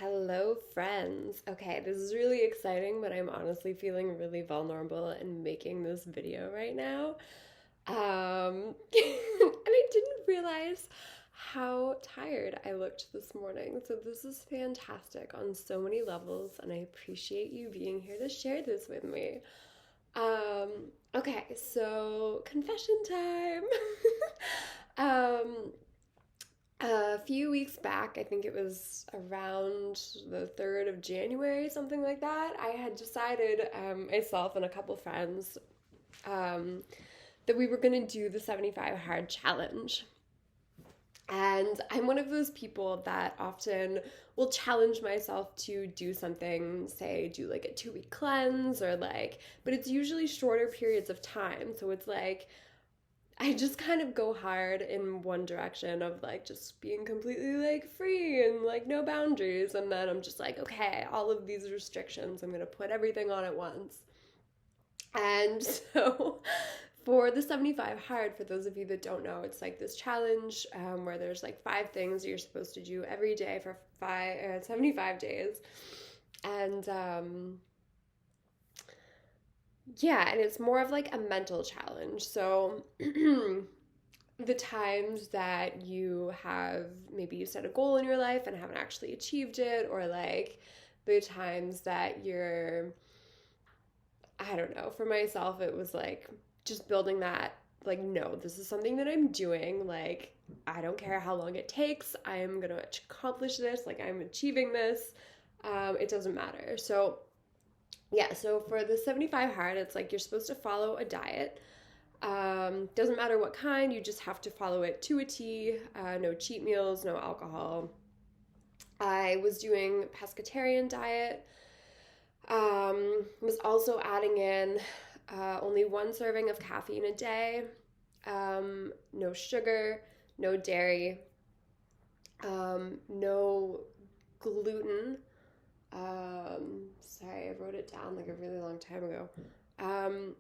Hello, friends. Okay, this is really exciting, but I'm honestly feeling really vulnerable in making this video right now. And I didn't realize how tired I looked this morning. So, this is fantastic on so many levels, and I appreciate you being here to share this with me. Um, okay, so confession time. um, a few weeks back, I think it was around the 3rd of January, something like that, I had decided, myself and a couple friends, um, that we were going to do the 75 hard challenge. And I'm one of those people that often will challenge myself to do something, say, do like a 2 week cleanse or like, but it's usually shorter periods of time. So it's like, I just kind of go hard in one direction of like just being completely like free and like no boundaries. And then I'm just like, okay, all of these restrictions, I'm going to put everything on at once. And so for the 75 hard, for those of you that don't know, it's like this challenge where there's like 5 things you're supposed to do every day for 75 days. And yeah, and it's more of like a mental challenge. So the times that you have maybe you set a goal in your life and haven't actually achieved it, or like the times that you're, I don't know, for myself, it was like just building that, like, no, this is something that I'm doing. Like, I don't care how long it takes. I'm going to accomplish this. Like, I'm achieving this. It doesn't matter. So, yeah, so for the 75 hard, it's like you're supposed to follow a diet. Doesn't matter what kind, you just have to follow it to a T. No cheat meals, no alcohol. I was doing pescatarian diet. Was also adding in only one serving of caffeine a day. No sugar, no dairy, no gluten. Sorry, I wrote it down like a really long time ago. Um,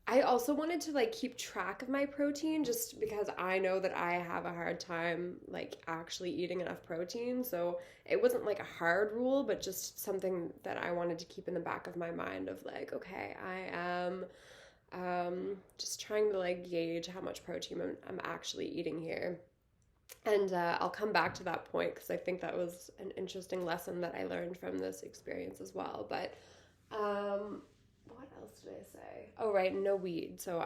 I also wanted to like keep track of my protein just because I know that I have a hard time like actually eating enough protein. So it wasn't like a hard rule, but just something that I wanted to keep in the back of my mind of like, okay, I am just trying to like gauge how much protein I'm actually eating here. And I'll come back to that point because I think that was an interesting lesson that I learned from this experience as well. But what else did I say? Oh, right, no weed. So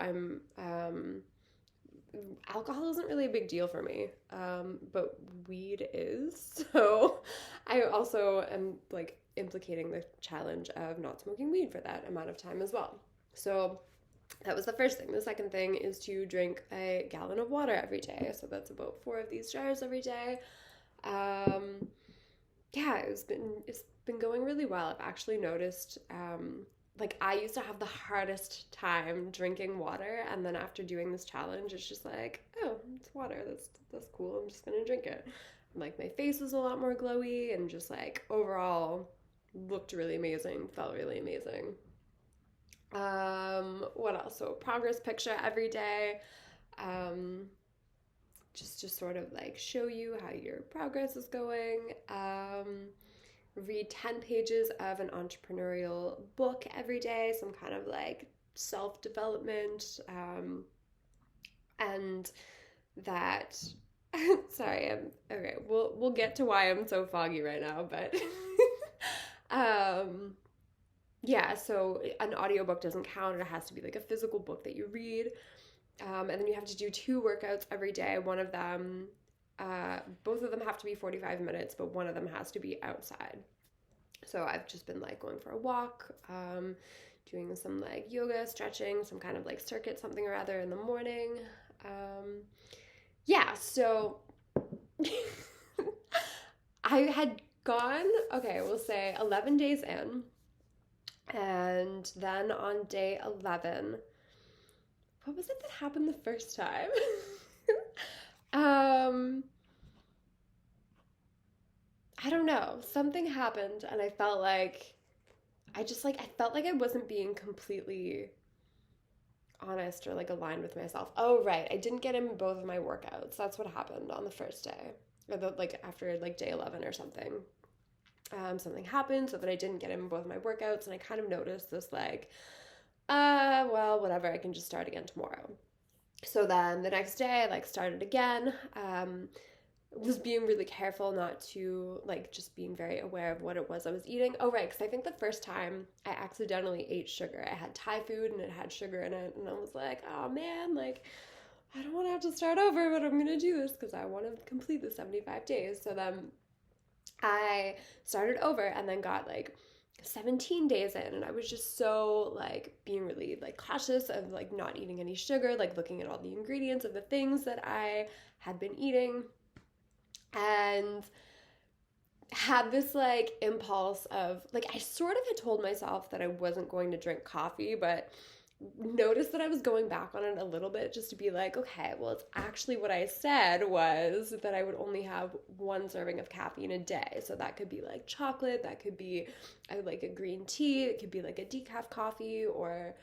alcohol isn't really a big deal for me, but weed is. So I also am like implicating the challenge of not smoking weed for that amount of time as well. So that was the first thing. The second thing is to drink a gallon of water every day. So that's about 4 of these jars every day. Um, yeah, it's been going really well. I've actually noticed like I used to have the hardest time drinking water, and then after doing this challenge, it's just like, oh, it's water. That's cool. I'm just gonna drink it. And, like my face was a lot more glowy, and just like overall looked really amazing, felt really amazing. What else? So progress picture every day. Um, just to sort of like show you how your progress is going. Read 10 pages of an entrepreneurial book every day, some kind of like self development. And that, sorry, I'm okay. We'll get to why I'm so foggy right now, but um, yeah, so an audiobook doesn't count. It has to be like a physical book that you read. And then you have to do 2 workouts every day. One of them, both of them have to be 45 minutes, but one of them has to be outside. So I've just been like going for a walk, doing some like yoga, stretching, some kind of like circuit, something or other in the morning. Yeah, so I had gone, okay, we'll say 11 days in. And then on day 11, what was it that happened the first time? um, I don't know. Something happened, and I felt like I felt like I wasn't being completely honest or like aligned with myself. Oh, right. I didn't get in both of my workouts. That's what happened on the first day. or like after like day 11 or something. Something happened so that I didn't get in both my workouts, and I kind of noticed this like, well, whatever, I can just start again tomorrow. So then the next day I like started again. Was being really careful not to like, just being very aware of what it was I was eating. Oh, right, because I think the first time I accidentally ate sugar. I had Thai food and it had sugar in it, and I was like, oh man, like I don't want to have to start over, but I'm gonna do this because I want to complete the 75 days. So then I started over and then got like 17 days in, and I was just so like being really like cautious of like not eating any sugar, like looking at all the ingredients of the things that I had been eating, and had this like impulse of like, I sort of had told myself that I wasn't going to drink coffee, but noticed that I was going back on it a little bit just to be like, okay, well, it's actually what I said was that I would only have one serving of caffeine a day. So that could be like chocolate, that could be like a green tea, it could be like a decaf coffee, or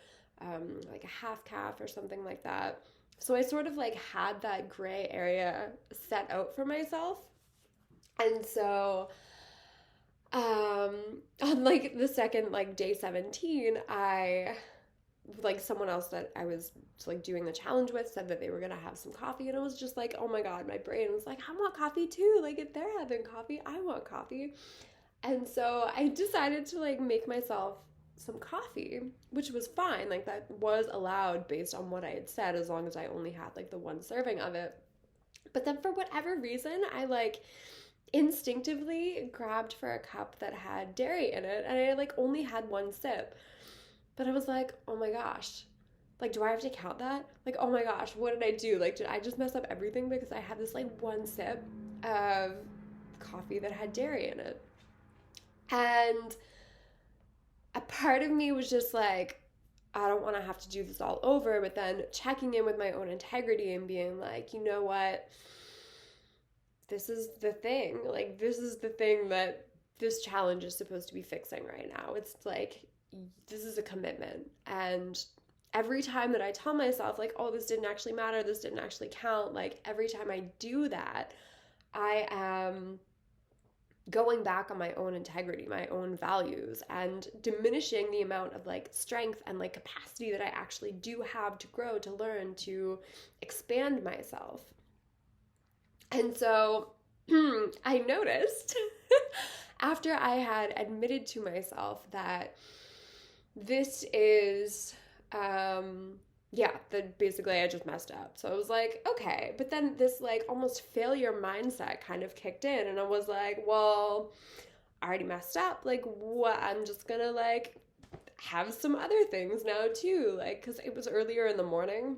like a half calf or something like that. So I sort of like had that gray area set out for myself. And so on like the second, like day 17, I like someone else that I was like doing the challenge with said that they were gonna have some coffee, and it was just like, oh my god, my brain was like, I want coffee too. Like if they're having coffee, I want coffee. And so I decided to like make myself some coffee, which was fine. Like that was allowed based on what I had said, as long as I only had like the one serving of it. But then for whatever reason, I like instinctively grabbed for a cup that had dairy in it, and I like only had one sip. But I was like, oh my gosh, like, do I have to count that? Like, oh my gosh, what did I do? Like, did I just mess up everything because I had this like one sip of coffee that had dairy in it? And a part of me was just like, I don't want to have to do this all over, but then checking in with my own integrity and being like, you know what? This is the thing. Like, this is the thing that this challenge is supposed to be fixing right now. It's like, this is a commitment. And every time that I tell myself like, oh, this didn't actually matter, this didn't actually count, like every time I do that, I am going back on my own integrity, my own values, and diminishing the amount of like strength and like capacity that I actually do have to grow, to learn, to expand myself. And so I noticed after I had admitted to myself that this is, that basically I just messed up. So I was like, okay. But then this like almost failure mindset kind of kicked in, and I was like, well, I already messed up. Like, what? I'm just gonna like have some other things now too. Like, cause it was earlier in the morning.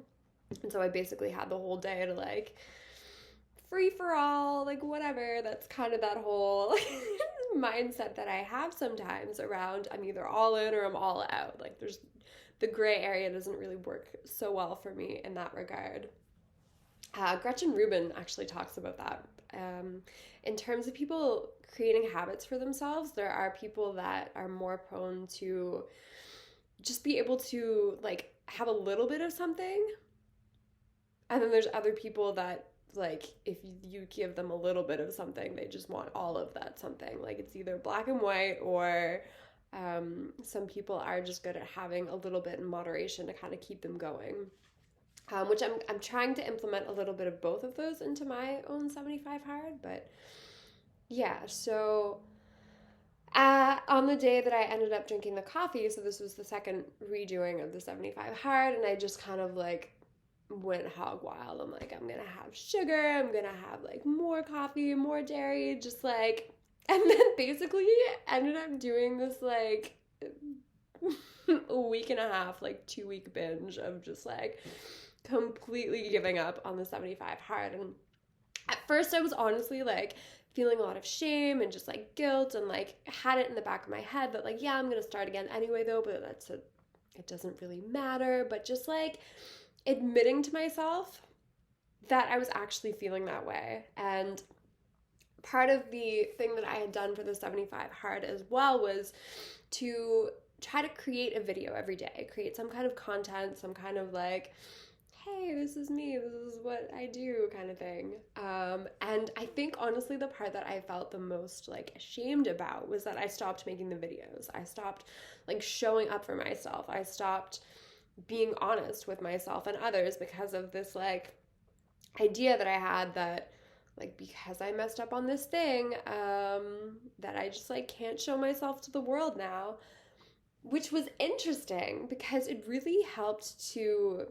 And so I basically had the whole day to like free for all, like whatever. That's kind of that whole mindset that I have sometimes around I'm either all in or I'm all out. Like there's the gray area doesn't really work so well for me in that regard. Gretchen Rubin actually talks about that. In terms of people creating habits for themselves, there are people that are more prone to just be able to like have a little bit of something. And then there's other people that like if you give them a little bit of something, they just want all of that something. Like it's either black and white, or some people are just good at having a little bit in moderation to kind of keep them going. Which I'm trying to implement a little bit of both of those into my own 75 hard. But yeah, so on the day that I ended up drinking the coffee, so this was the second redoing of the 75 hard, and I just kind of like went hog wild. I'm like, I'm gonna have sugar, I'm gonna have like more coffee, more dairy, just like, and then basically ended up doing this like a week and a half, like 2-week binge of just like completely giving up on the 75 hard. And at first I was honestly like feeling a lot of shame and just like guilt, and like had it in the back of my head that like, yeah, I'm gonna start again anyway though, but it doesn't really matter. But just like admitting to myself that I was actually feeling that way. And part of the thing that I had done for the 75 hard as well was to try to create a video every day, create some kind of content, some kind of like hey, this is me, this is what I do, kind of thing. And I think honestly, the part that I felt the most like ashamed about was that I stopped making the videos. I stopped like showing up for myself. I stopped being honest with myself and others because of this like idea that I had that like because I messed up on this thing, that I just like can't show myself to the world now, which was interesting because it really helped to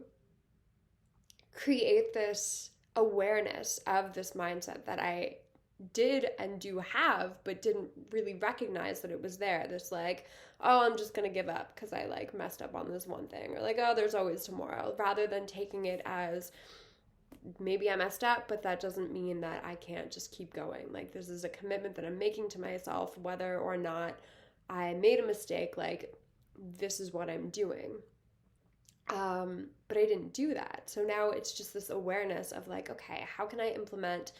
create this awareness of this mindset that I did and do have, but didn't really recognize that it was there. This like, oh, I'm just gonna give up because I like messed up on this one thing, or like, oh, there's always tomorrow, rather than taking it as maybe I messed up, but that doesn't mean that I can't just keep going. Like, this is a commitment that I'm making to myself, whether or not I made a mistake, like, this is what I'm doing. But I didn't do that. So now it's just this awareness of like, okay, how can I implement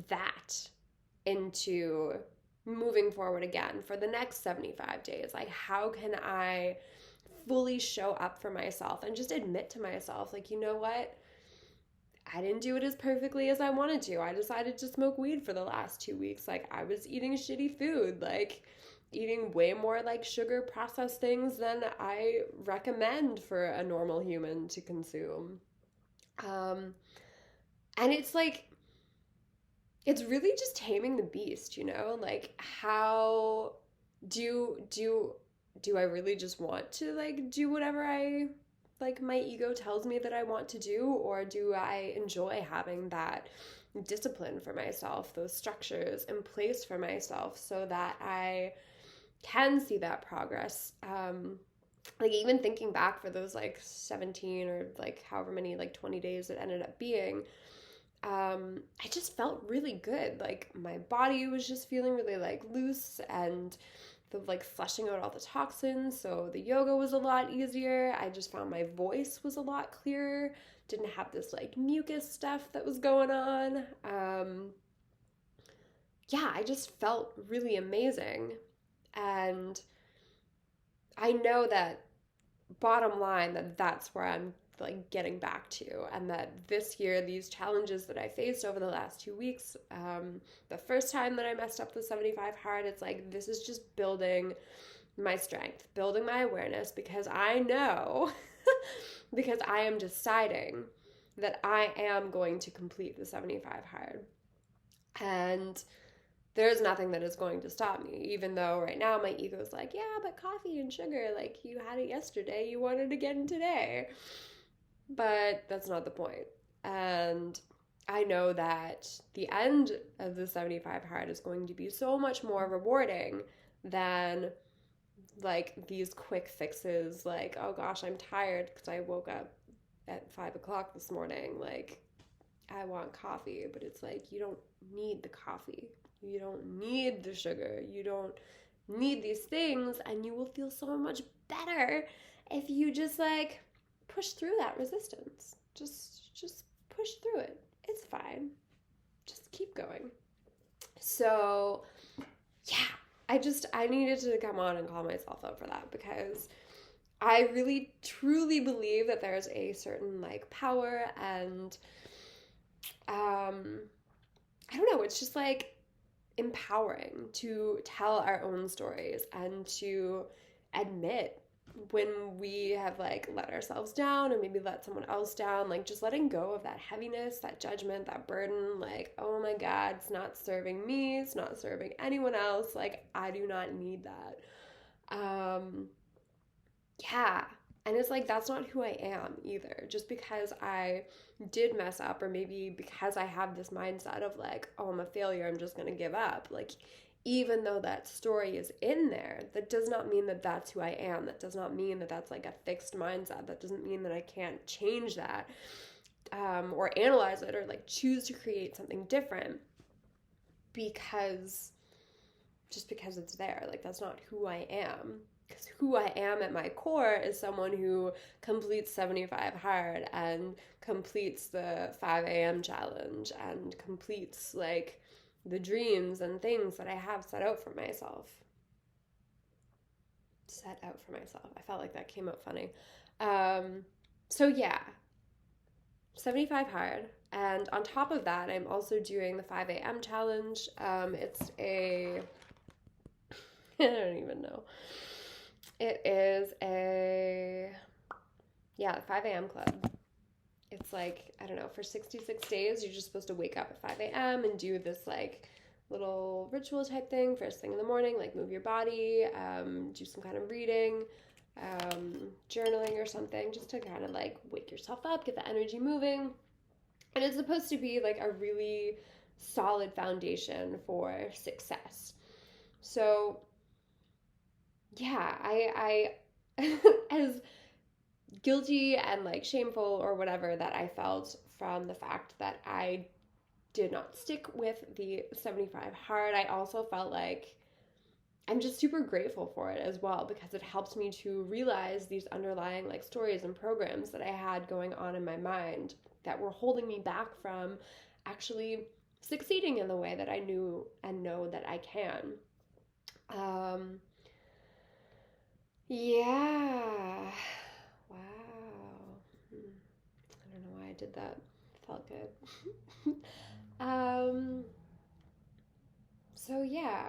that into moving forward again for the next 75 days? Like, how can I fully show up for myself and just admit to myself, like, you know what? I didn't do it as perfectly as I wanted to. I decided to smoke weed for the last 2 weeks. Like, I was eating shitty food, like eating way more like sugar processed things than I recommend for a normal human to consume. Um, and it's like, it's really just taming the beast, you know? Like, how do I really just want to like do whatever I like my ego tells me that I want to do, or do I enjoy having that discipline for myself, those structures in place for myself so that I can see that progress? Like, even thinking back for those like 17 or like however many like 20 days it ended up being, I just felt really good. Like, my body was just feeling really like loose and the like flushing out all the toxins. So the yoga was a lot easier. I just found my voice was a lot clearer. Didn't have this like mucus stuff that was going on. Yeah, I just felt really amazing. And I know that bottom line that that's where I'm like getting back to, and that this year these challenges that I faced over the last 2 weeks, the first time that I messed up the 75 hard, it's like this is just building my strength, building my awareness, because I know because I am deciding that I am going to complete the 75 hard, and there's nothing that is going to stop me, even though right now my ego's like, yeah, but coffee and sugar, like, you had it yesterday, you want it again today. But that's not the point. And I know that the end of the 75 hard is going to be so much more rewarding than like these quick fixes, like, oh gosh, I'm tired because I woke up at 5 o'clock this morning, like, I want coffee. But it's like, you don't need the coffee, you don't need the sugar, you don't need these things, and you will feel so much better if you just like push through that resistance. Just push through it. It's fine. Just keep going. So, yeah, I needed to come on and call myself out for that, because I really truly believe that there's a certain like power and I don't know, it's just like empowering to tell our own stories and to admit when we have like let ourselves down or maybe let someone else down, like just letting go of that heaviness, that judgment, that burden, like, oh my God, it's not serving me, it's not serving anyone else, like, I do not need that. Yeah. And it's like, that's not who I am either. Just because I did mess up, or maybe because I have this mindset of like, oh, I'm a failure, I'm just going to give up. Like, even though that story is in there, that does not mean that that's who I am. That does not mean that that's like a fixed mindset. That doesn't mean that I can't change that, or analyze it, or like choose to create something different, because just because it's there. Like, that's not who I am. Because who I am at my core is someone who completes 75 hard and completes the 5 a.m. challenge and completes like the dreams and things that I have set out for myself. Set out for myself. I felt like that came out funny. So yeah, 75 hard. And on top of that, I'm also doing the 5 a.m. challenge. It's a, I don't even know. It is a, yeah, the 5 a.m. club. It's like, I don't know, for 66 days, you're just supposed to wake up at 5 a.m. and do this like little ritual type thing first thing in the morning, like move your body, do some kind of reading, journaling or something, just to kind of like wake yourself up, get the energy moving. And it's supposed to be like a really solid foundation for success. So, yeah, as guilty and like shameful or whatever that I felt from the fact that I did not stick with the 75 hard, I also felt like I'm just super grateful for it as well, because it helps me to realize these underlying like stories and programs that I had going on in my mind that were holding me back from actually succeeding in the way that I knew and know that I can. Um, yeah. Wow. I don't know why I did that. It felt good. um, so yeah.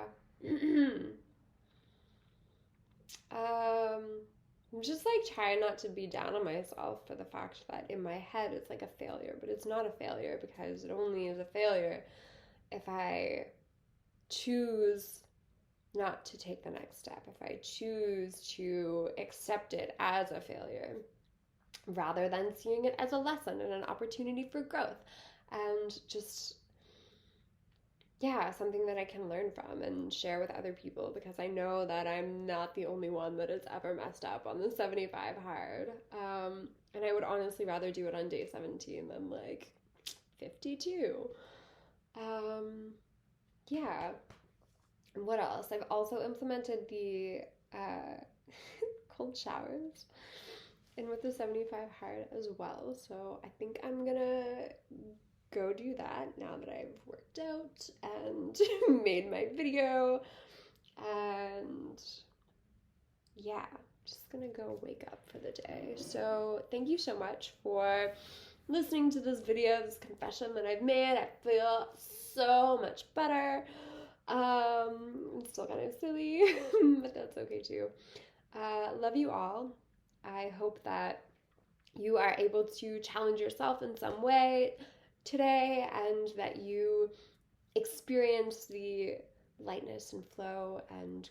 I'm just like trying not to be down on myself for the fact that in my head it's like a failure, but it's not a failure because it only is a failure if I choose not to take the next step, if I choose to accept it as a failure rather than seeing it as a lesson and an opportunity for growth and just, yeah, something that I can learn from and share with other people, because I know that I'm not the only one that has ever messed up on the 75 hard. And I would honestly rather do it on day 17 than like 52. Yeah. And what else? I've also implemented the uh, cold showers in with the 75 hard as well. So I think I'm gonna go do that now that I've worked out and made my video. And yeah, just gonna go wake up for the day. So thank you so much for listening to this video, this confession that I've made. I feel so much better. It's still kind of silly, but that's okay too. Love you all. I hope that you are able to challenge yourself in some way today and that you experience the lightness and flow and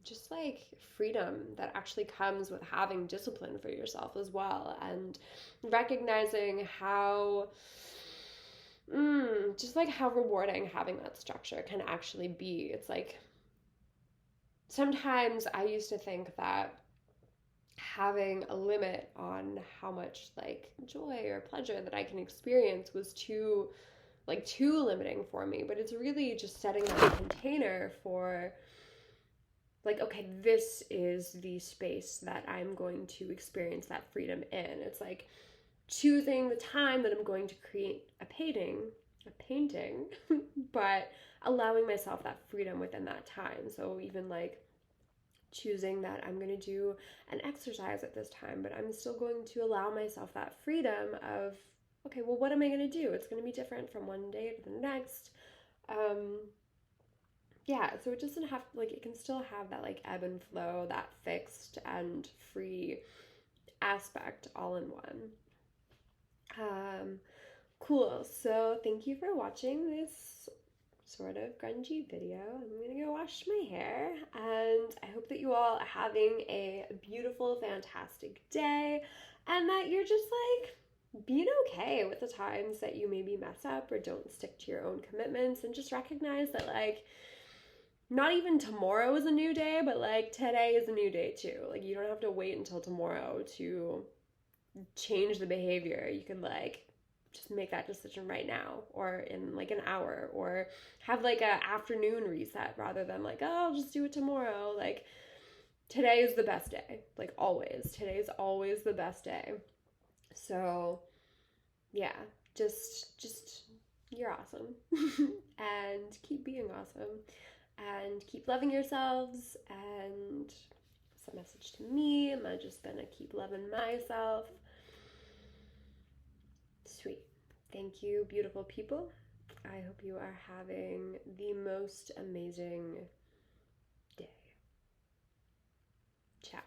just like freedom that actually comes with having discipline for yourself as well, and recognizing how just like how rewarding having that structure can actually be. It's like sometimes I used to think that having a limit on how much like joy or pleasure that I can experience was too limiting for me, but it's really just setting that container for like, okay, this is the space that I'm going to experience that freedom in. It's like choosing the time that I'm going to create a painting, but allowing myself that freedom within that time. So even like choosing that I'm going to do an exercise at this time, but I'm still going to allow myself that freedom of, okay, well, what am I going to do? It's going to be different from one day to the next. Yeah, so it doesn't have, like, it can still have that, like, ebb and flow, that fixed and free aspect all in one. Cool. So thank you for watching this sort of grungy video. I'm gonna go wash my hair, and I hope that you all are having a beautiful, fantastic day, and that you're just like being okay with the times that you maybe mess up or don't stick to your own commitments, and just recognize that like not even tomorrow is a new day, but like today is a new day too. Like you don't have to wait until tomorrow to change the behavior. You can like just make that decision right now or in like an hour, or have like a afternoon reset rather than like, oh, I'll just do it tomorrow. Like today is the best day. Like always. Today's always the best day. So yeah, just you're awesome. And keep being awesome. And keep loving yourselves. And it's a message to me. I'm just gonna keep loving myself. Sweet. Thank you, beautiful people. I hope you are having the most amazing day. Ciao.